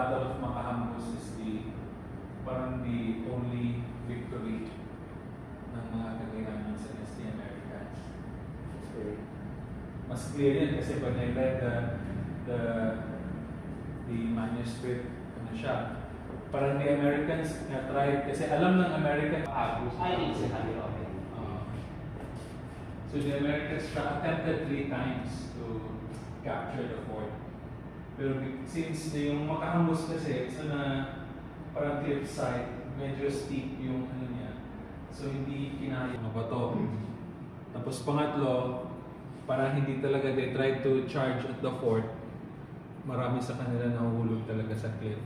Battle of Makahampus is parang the only victory ng mga Kagayanons against the Americans. Okay. Mas clear yan kasi pag I-read the manuscript, ano siya, parang the Americans tried, kasi alam ng American Agus. Ay, si Halil. Okay. So the Americans attempted 3 times to capture the fort. Pero since yung Makahampus kasi, it's on a parang cliffside, medyo steep yung ano niya. So hindi kinaya yung mga bato. Tapos pangatlo, parang hindi talaga they tried to charge at the fort. Marami sa kanila nahuhulog talaga sa cliff.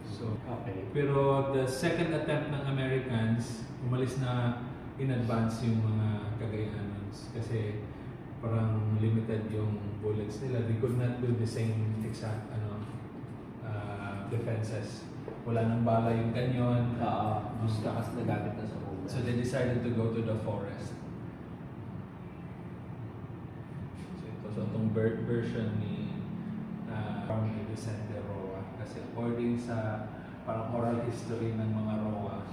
So, Okay. pero the second attempt ng Americans, umalis na in advance yung mga Cagayanons kasi parang limited yung bullets nila. They could not do the same exact defenses. Wala nang bala yung kanyon. Gusto kasi nagamit na sa una. So they decided to go to the forest. So ito so itong version ni Vicente Roa. Kasi according sa parang oral history ng mga Roa,